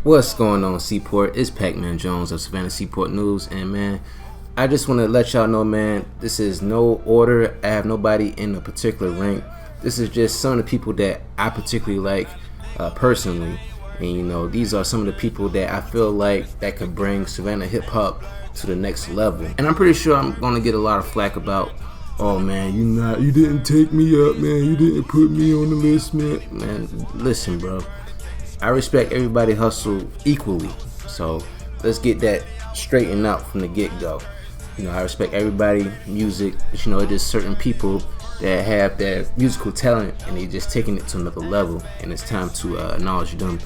What's going on, Seaport? It's Pacman Jones of Savannah Seaport News, and man, I just want to let y'all know, man, this is no order. I have nobody in a particular rank. This is just some of the people that I particularly like personally, and you know, these are some of the people that I feel like that could bring Savannah hip hop to the next level. And I'm pretty sure I'm gonna get a lot of flack about, oh man, you didn't take me up, man, you didn't put me on the list, man. Man, listen, bro. I respect everybody hustle equally, so let's get that straightened out from the get-go. You know, I respect everybody music, but you know, there's certain people that have their musical talent and they just taking it to another level, and it's time to acknowledge them.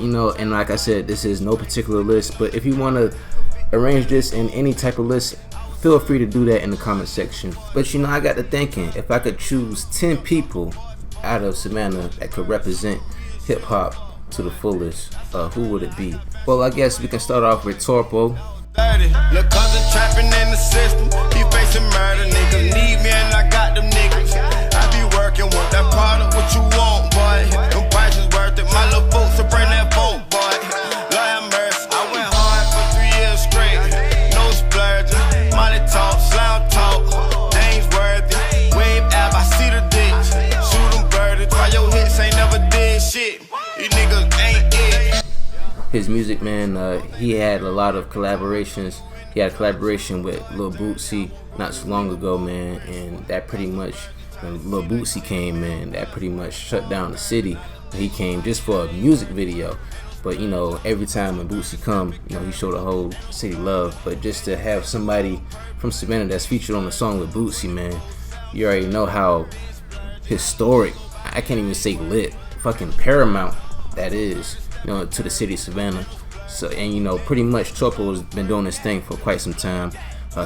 You know, and like I said, this is no particular list, but if you want to arrange this in any type of list, feel free to do that in the comment section. But you know, I got to thinking, if I could choose 10 people out of Savannah that could represent hip-hop to the fullest, who would it be? Well, I guess we can start off with Truffle. Look, cousin trapping in the system. He facing murder, niggas need me and I got them niggas. I be working with that product, what you want, boy. Them prices worth it, my little folks to bring that boat, boy. Lord have mercy, I went hard for 3 years straight. No splurging, money talk, slam talk, ain't worthy. Wave app, I see the dicks. Shoot them birdie, try your hits, ain't never did shit. These niggas ain't it. His music, man, he had a lot of collaborations. He had a collaboration with Lil Bootsy not so long ago, man, and that pretty much, when Lil Bootsy came, man, that pretty much shut down the city. He came just for a music video, but you know, every time when Bootsy come, you know, he showed the whole city love. But just to have somebody from Savannah that's featured on the song with Bootsy, man, you already know how historic, I can't even say lit, fucking paramount that is, you know, to the city of Savannah. So, and you know, pretty much Truffle has been doing this thing for quite some time.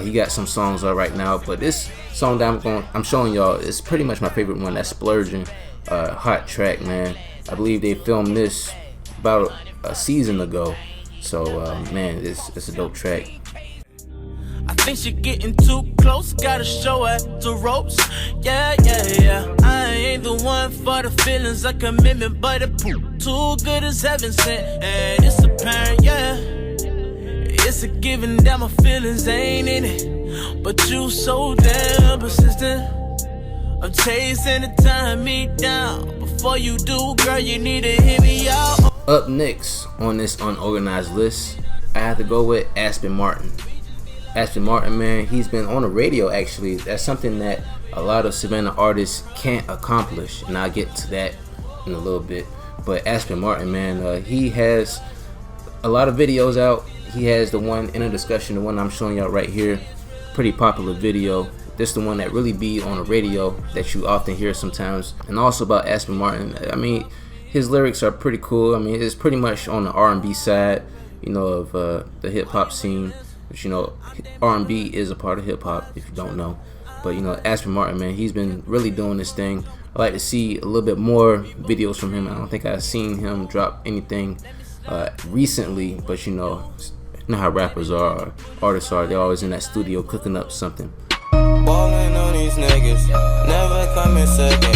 He got some songs out right now, but this song that I'm showing y'all is pretty much my favorite one. That's Splurging, hot track, man. I believe they filmed this about a season ago. So, man, it's a dope track. I think she getting too close, gotta show her the ropes. Yeah, I ain't the one for the feelings of commitment, but it too good as heaven sent. And it's apparent, yeah, it's a given that my feelings ain't in it. But you so damn persistent, I'm chasing the time me down. Before you do, girl, you need to hear me out. Up next on this unorganized list, I have to go with Aston Martin. Aston Martin, man, he's been on the radio actually. That's something that a lot of Savannah artists can't accomplish, and I'll get to that in a little bit. But Aston Martin, man, he has a lot of videos out. He has the one in a discussion, the one I'm showing y'all right here, pretty popular video. This is the one that really be on the radio that you often hear sometimes. And also about Aston Martin, I mean, his lyrics are pretty cool. I mean, it's pretty much on the R&B side, you know, of the hip hop scene. But you know, R&B is a part of hip hop if you don't know. But you know, Aston Martin, man, he's been really doing this thing. I like to see a little bit more videos from him. I don't think I've seen him drop anything recently, but you know how rappers are, or artists are. They're always in that studio cooking up something. Ballin' on these niggas, never come in second.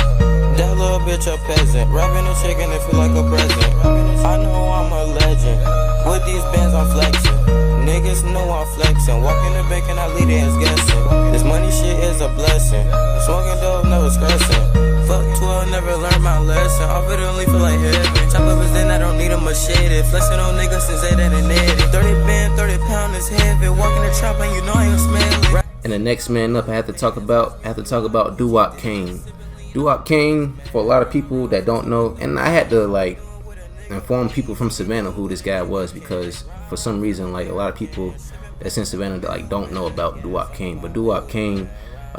That little bitch a peasant, rapping and shaking it feel like a present. I know I'm a legend, with these bands I'm flexing. Niggas know I'm flexing, walk in the bank and I lead it as guessing. This money shit is a blessing, smoking dope, never stressing. Fuck 12, never learned my lesson, off it only feel like heaven. Chop up his then I don't need a machete, flexing on niggas since they didn't need it. 30 band, 30 pound is heavy, walking the trap and you know I ain't smelling. And the next man up I have to talk about Dwop King. Dwop King, for a lot of people that don't know, and I had to like inform people from Savannah who this guy was, because for some reason like a lot of people that's in Savannah that like don't know about Dwop King. But Dwop King,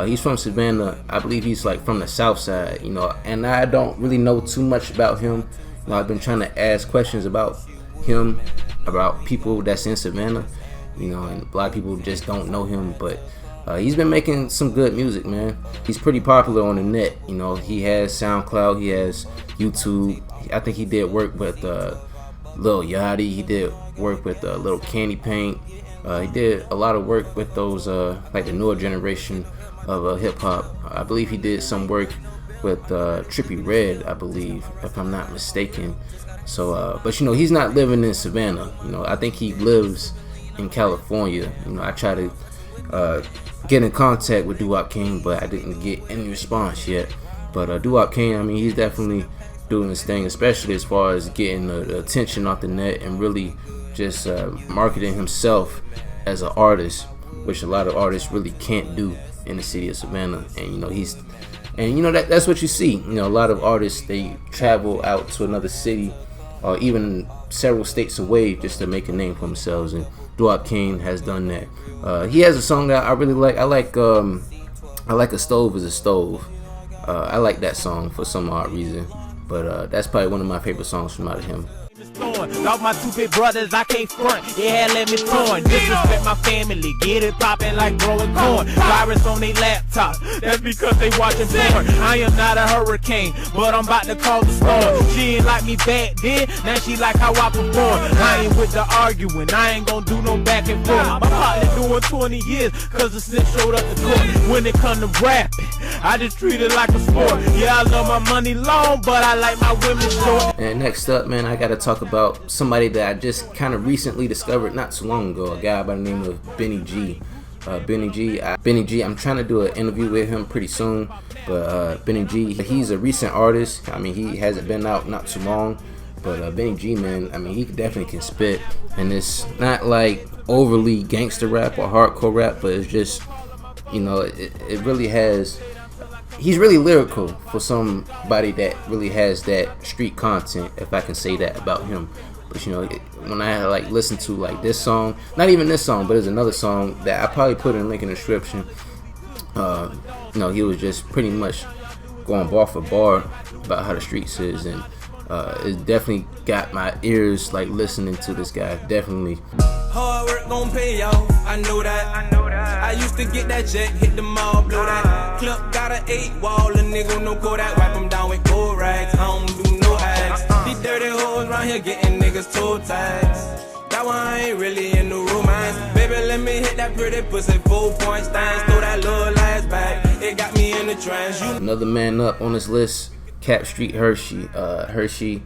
he's from Savannah. I believe he's like from the south side, you know, and I don't really know too much about him. You know, I've been trying to ask questions about him, about people that's in Savannah, you know, and a lot of people just don't know him. But he's been making some good music, man. He's pretty popular on the net, you know. He has SoundCloud, he has YouTube. I think he did work with Lil Yachty. He did work with Little Candy Paint. He did a lot of work with those like the newer generation of hip hop. I believe he did some work with Trippie Redd, I believe, if I'm not mistaken. So, but you know, he's not living in Savannah. You know, I think he lives in California. You know, I try to get in contact with Dwop King, but I didn't get any response yet. But Dwop King, I mean, he's definitely doing his thing, especially as far as getting the attention off the net and really just marketing himself as an artist, which a lot of artists really can't do in the city of Savannah. And you know, that's what you see. You know, a lot of artists, they travel out to another city or even several states away just to make a name for themselves, and Dwop King has done that. He has a song that I really like. I like A Stove Is a Stove. I like that song for some odd reason, but that's probably one of my favorite songs from out of him. Off my 2 big brothers, I can't front. Yeah, let me torn. Disrespect my family, get it poppin' like growing corn. Virus on they laptop, that's because they watching porn. I am not a hurricane, but I'm about to cause a storm. She ain't like me back then, now she like how I perform. I ain't with the arguing, I ain't gonna do no back and forth. My partner doing 20 years, cause the snitch showed up to court. When it come to rapping, I just treat it like a sport. Yeah, I love my money long, but I like my women short. And next up, man, I gotta talk about somebody that I just kind of recently discovered not too long ago, a guy by the name of Benji. Benji G, I'm trying to do an interview with him pretty soon, but Benji, he's a recent artist. I mean, he hasn't been out not too long, but Benji, man, I mean, he definitely can spit, and it's not like overly gangster rap or hardcore rap, but it's just, you know, it really has. He's really lyrical for somebody that really has that street content, if I can say that about him. But you know, when I like listen to like this song, not even this song, but there's another song that I probably put in a link in the description. You know, he was just pretty much going bar for bar about how the streets is, and it definitely got my ears like listening to this guy. Definitely. Hard work gon' pay y'all, I know that. I used to get that check, hit the mall, blow that. Clip got an 8 wall, a nigga no Kodak, wipe him down with gold rags. I don't do no acts. These dirty hoes round here getting niggas toe tags. That one I ain't really in the romance. Baby, let me hit that pretty pussy 4-point stance. Throw that little ass back, it got me in the trance. Another man up on this list, Capstreether. Hershey,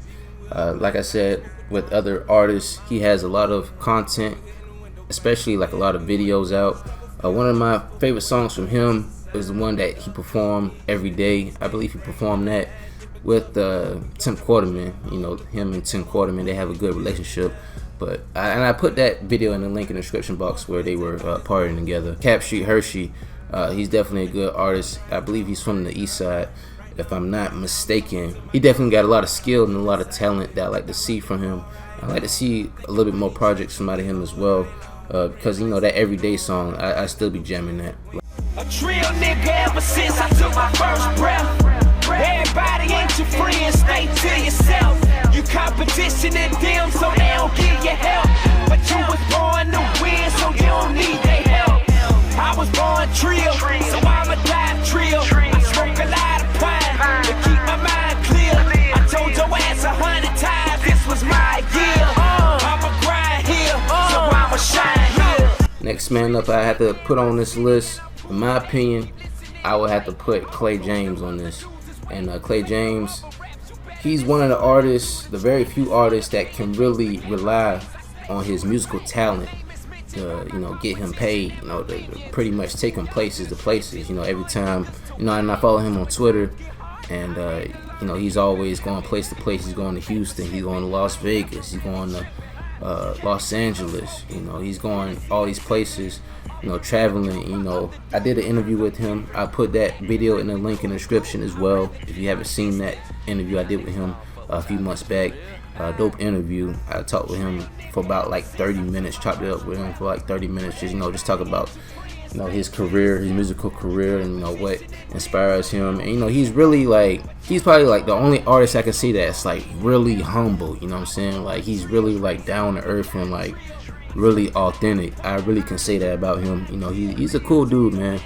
like I said, with other artists, he has a lot of content, especially like a lot of videos out. One of my favorite songs from him is the one that he performed every day. I believe he performed that with Tim Quarterman. You know, him and Tim Quarterman, they have a good relationship. But I put that video in the link in the description box where they were partying together. Capstreether, he's definitely a good artist. I believe he's from the East Side, if I'm not mistaken. He definitely got a lot of skill and a lot of talent that I like to see from him. I like to see a little bit more projects from out of him as well, because you know, that everyday song, I still be jamming that. A real nigga ever since I took my first breath. Everybody ain't your friend, stay to yourself. You competition in them, so they don't give you help. But you was born to win, so you don't need their help. I was born trill, so I'm a dive trill. I smoke a lot of pine to keep my mind clear. I told your ass 100 times this was my year. I'ma grind here, so I'ma shine here. Next man up I had to put on this list, in my opinion, I would have to put Clay James on this. And Clay James, he's one of the artists, the very few artists that can really rely on his musical talent to, you know, get him paid, you know, to pretty much take him places to places, you know, every time, you know. And I follow him on Twitter, and you know, he's always going place to place. He's going to Houston, he's going to Las Vegas, he's going to Los Angeles, you know, he's going all these places, you know, traveling. You know, I did an interview with him. I put that video in the link in the description as well, if you haven't seen that interview I did with him a few months back. Dope interview. I talked with him for about like 30 minutes, chopped it up with him for like 30 minutes, just, you know, just talk about, you know, his career, his musical career, and you know, what inspires him. And you know, he's really like, he's probably like the only artist I can see that's like really humble, you know what I'm saying? Like, he's really like down to earth and like really authentic. I really can say that about him. You know, he's a cool dude, man.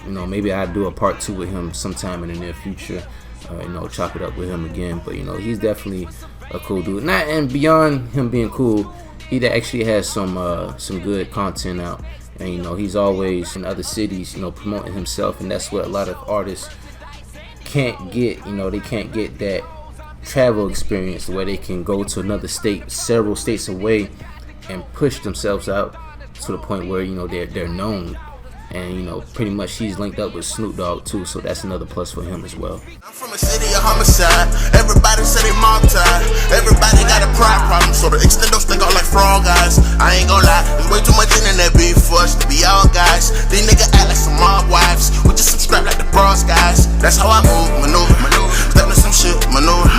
You know, maybe I'd do a part 2 with him sometime in the near future. You know, chop it up with him again. But you know, he's definitely a cool dude. Not, and beyond him being cool, he actually has some good content out. And you know, he's always in other cities, you know, promoting himself, and that's what a lot of artists can't get. You know, they can't get that travel experience where they can go to another state, several states away, and push themselves out to the point where, you know, they're known. And, you know, pretty much he's linked up with Snoop Dogg too, so that's another plus for him as well. I'm from a city of homicide. Everybody say they mob tied. Everybody got a pride problem, so the extendos think all like frog guys. I ain't gon' lie, there's way too much internet beef for us to be all guys. These niggas act like some mob wives. We just subscribe like the bros guys. That's how I move, maneuver. Step in some shit, maneuver.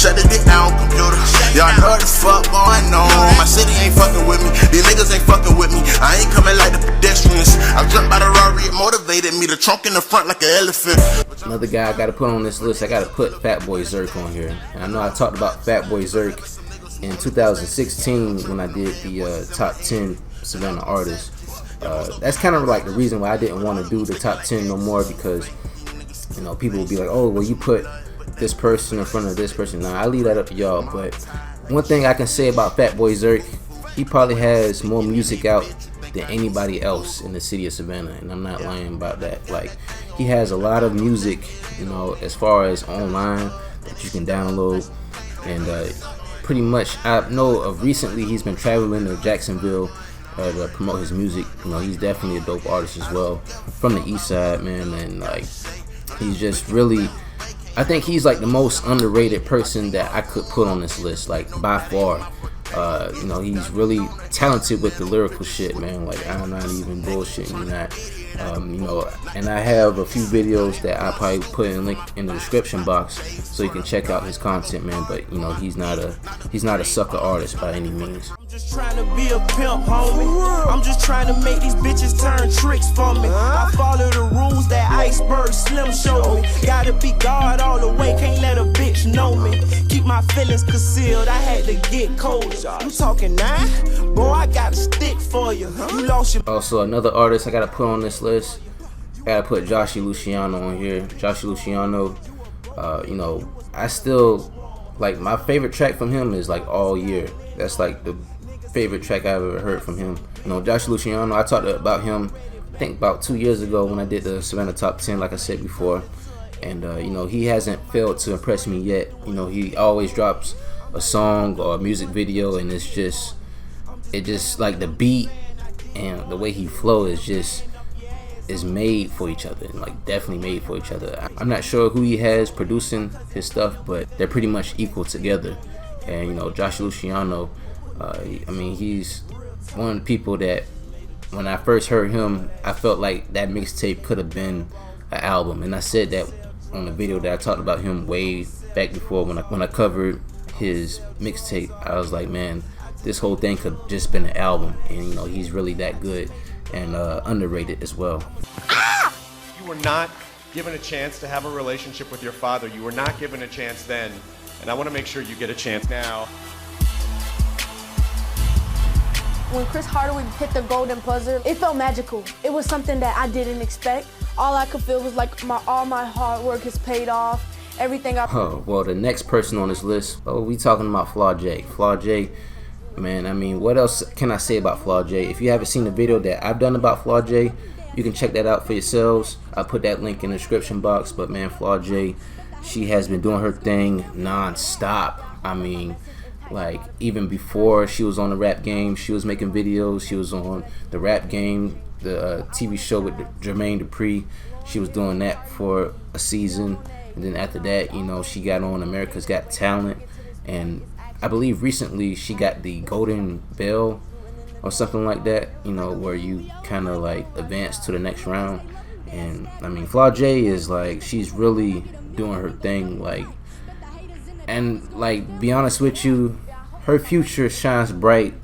Shut the dick down, computer. Y'all know the fuck going on. My city ain't fucking with me. These niggas ain't fucking with me. I ain't coming like the pedestrians. I jumped by the Rari, it motivated me. The trunk in the front like an elephant. Another guy I gotta put on this list, I gotta put Fatboy Zerk on here. And I know I talked about Fatboy Zerk in 2016 when I did the top 10 Savannah artists. That's kind of like the reason why I didn't want to do the top 10 no more, because, you know, people will be like, oh, well, you put this person in front of this person. Nah, I leave that up to y'all. But one thing I can say about Fatboy Zerk, he probably has more music out than anybody else in the city of Savannah, and I'm not lying about that. Like, he has a lot of music, you know, as far as online that you can download, and pretty much I know of recently he's been traveling to Jacksonville to promote his music. You know, he's definitely a dope artist as well, from the east side, man. And like, he's just really, I think he's like the most underrated person that I could put on this list, like by far. You know, he's really talented with the lyrical shit, man. Like, I'm not even bullshitting that. You know, and I have a few videos that I probably put in link in the description box so you can check out his content, man. But you know, he's not a sucker artist by any means. I'm just trying to be a pimp, homie. I'm just trying to make these bitches turn tricks for me. I follow the rules that Iceberg Slim showed me. Gotta be God all the way, can't let a bitch know me. Keep my feelings concealed, I had to get colder. You talking now? Boy, I got a stick for you. You lost your... Also, another artist I gotta put on this list, I gotta put Luciano on here. Luciano, you know, I still, like, my favorite track from him is like All Year. That's like the favorite track I've ever heard from him. You know, Luciano, I talked about him I think about 2 years ago when I did the Savannah top 10, like I said before. And you know, he hasn't failed to impress me yet. You know, he always drops a song or a music video, and it's just like the beat and the way he flows is made for each other, and like definitely made for each other. I'm not sure who he has producing his stuff, but they're pretty much equal together. And you know, Luciano, I mean, he's one of the people that when I first heard him, I felt like that mixtape could have been an album. And I said that on the video that I talked about him way back before when I covered his mixtape. I was like, man, this whole thing could just been an album. And you know, he's really that good and underrated as well. You were not given a chance to have a relationship with your father. You were not given a chance then, and I want to make sure you get a chance now. When Chris Hardaway hit the golden buzzer, it felt magical. It was something that I didn't expect. All I could feel was like all my hard work has paid off. Everything I... Oh, well, the next person on this list, we talking about Flau'jae. Flau'jae, man, I mean, what else can I say about Flau'jae? If you haven't seen the video that I've done about Flau'jae, you can check that out for yourselves. I'll put that link in the description box. But man, Flau'jae, she has been doing her thing non-stop. I mean, like, even before she was on the rap game, she was making videos. She was on the rap game, the TV show with Jermaine Dupri. She was doing that for a season. And then after that, you know, she got on America's Got Talent. And I believe recently she got the Golden Bell or something like that, you know, where you kind of like advance to the next round. And I mean, Flau'jae is like, she's really doing her thing, like, and like, be honest with you, her future shines bright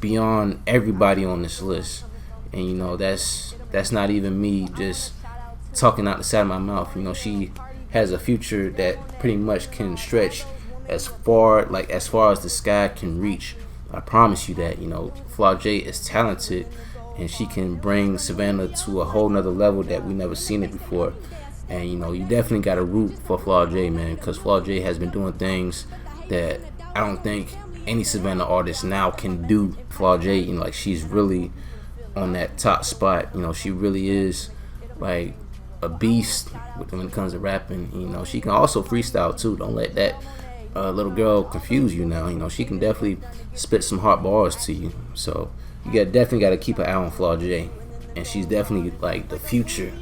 beyond everybody on this list. And you know, that's not even me just talking out the side of my mouth. You know, she has a future that pretty much can stretch as far as the sky can reach. I promise you that. You know, Flau'jae is talented, and she can bring Savannah to a whole nother level that we never seen it before. And you know, you definitely got to root for Flau'jae, man, because Flau'jae has been doing things that I don't think any Savannah artist now can do. Flau'jae, you know, like, she's really on that top spot. You know, she really is like a beast when it comes to rapping. You know, she can also freestyle too. Don't let that little girl confuse you now. You know, she can definitely spit some hot bars to you. So you definitely got to keep an eye on Flaw J, and she's definitely like the future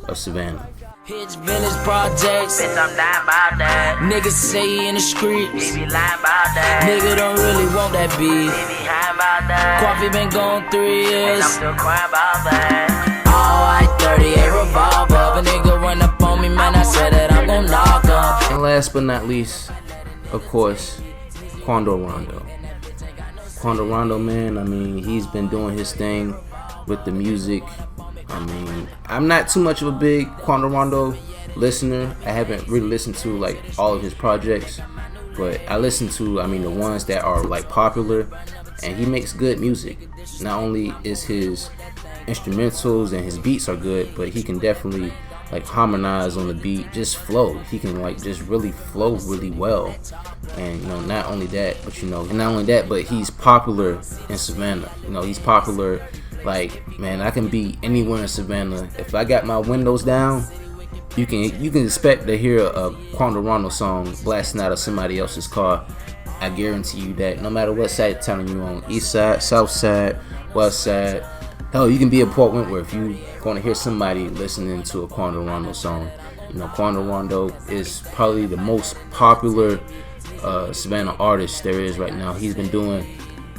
of Savannah. Hitch village projects, bitch, I'm lying about that. Niggas say in the streets, they be lying about that. Nigga don't really want that beef, they be high about that. Coffee been gone 3 years, and I'm still crying about that. All white 38 revolver, a nigga run up on me, man, I said that I'm gon' knock up. And last but not least, of course, Rondo. Rondo, man, I mean, he's been doing his thing with the music. I mean, I'm not too much of a big Rondo listener. I haven't really listened to like all of his projects, but I listen to, I mean, the ones that are like popular, and he makes good music. Not only is his instrumentals and his beats are good, but he can definitely like harmonize on the beat, just flow. He can like just really flow really well. And you know, not only that, but he's popular in Savannah. You know, he's popular. Like, man, I can be anywhere in Savannah. If I got my windows down, you can expect to hear a Rondo song blasting out of somebody else's car. I guarantee you that. No matter what side of town you're on, east side, south side, west side, hell, you can be in Port Wentworth. You're gonna hear somebody listening to a Rondo song. You know, Rondo is probably the most popular Savannah artist there is right now. He's been doing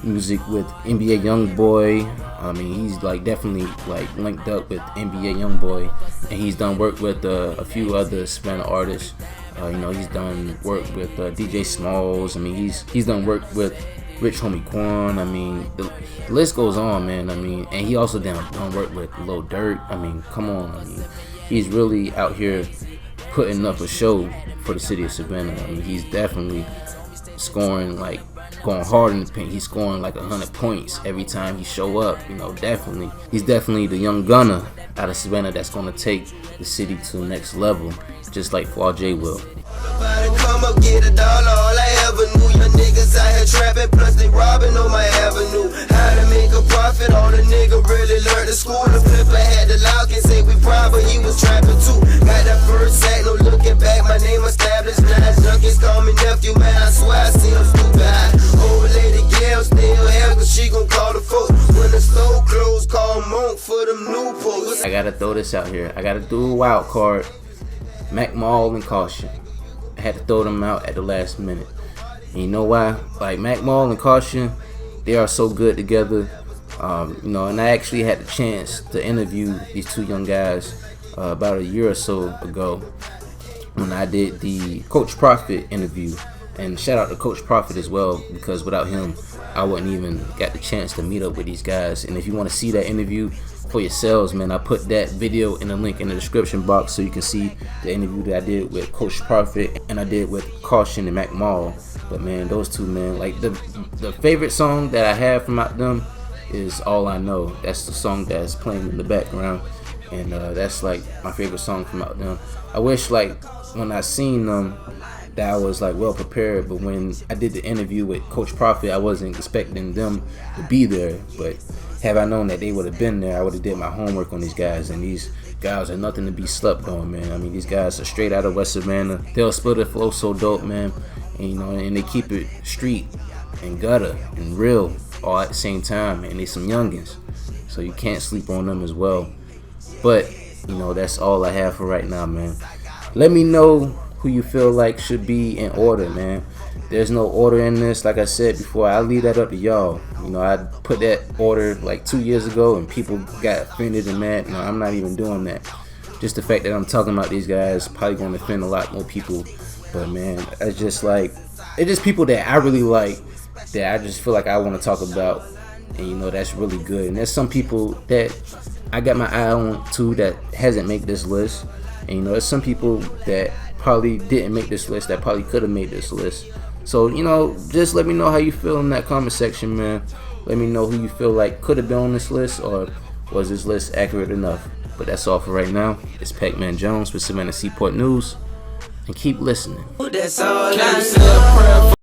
music with NBA YoungBoy. I mean, he's like definitely like linked up with NBA YoungBoy, and he's done work with a few other Savannah artists. You know, he's done work with DJ Smalls. I mean, he's done work with Rich Homie Quan. I mean, the list goes on, man. I mean, and he also done work with Lil Durk. I mean, come on. I mean, he's really out here putting up a show for the city of Savannah. I mean, he's definitely scoring, like going hard in the paint. He's scoring like 100 points every time he show up. You know, definitely, he's definitely the young gunner out of Savannah that's gonna take the city to the next level, just like Flau'jae will. Come up, get $1, all I ever knew. Young niggas out here trapping, plus they robbing on my avenue. How to make a profit, all the nigga really learned at school. The flipper had the lock and say we proud, but he was trapping too. Got that first sack, no looking back, my name established. Now junkies call me nephew, man, I swear I see him stupid. Old lady Gail still here, cause she gon' call the folks. When the store closed, call Monk for them new posts. I gotta throw this out here. I gotta do a wild card. Mac Mall and Caution. I had to throw them out at the last minute. And you know why? Like, Mac Mall and Caution, they are so good together. You know, and I actually had the chance to interview these two young guys about a year or so ago when I did the Coach Prophet interview. And shout out to Coach Prophet as well, because without him, I wouldn't even got the chance to meet up with these guys. And if you want to see that interview for yourselves, man, I put that video in the link in the description box so you can see the interview that I did with Coach Prophet and I did with Caution and Mac Mall. But man, those two, man, like the favorite song that I have from out them is All I Know. That's the song that's playing in the background, and that's like my favorite song from out them. I wish like when I seen them that I was like well prepared, but when I did the interview with Coach Prophet, I wasn't expecting them to be there. But have I known that they would have been there, I would have did my homework on these guys. And these guys are nothing to be slept on, man. I mean, these guys are straight out of West Savannah. They'll split a flow so dope, man. And, you know, and they keep it street and gutter and real all at the same time. And they some youngins, so you can't sleep on them as well. But you know, that's all I have for right now, man. Let me know who you feel like should be in order, man. There's no order in this. Like I said before, I leave that up to y'all. You know, I put that order like 2 years ago and people got offended and mad. No, I'm not even doing that. Just the fact that I'm talking about these guys probably going to offend a lot more people. But man, it's just people that I really like, that I just feel like I want to talk about. And you know, that's really good. And there's some people that I got my eye on too that hasn't made this list. And you know, there's some people that probably didn't make this list that probably could have made this list. So, you know, just let me know how you feel in that comment section, man. Let me know who you feel like could have been on this list, or was this list accurate enough. But that's all for right now. It's Pacman Jones with Savannah Seaport News, and keep listening. That's all I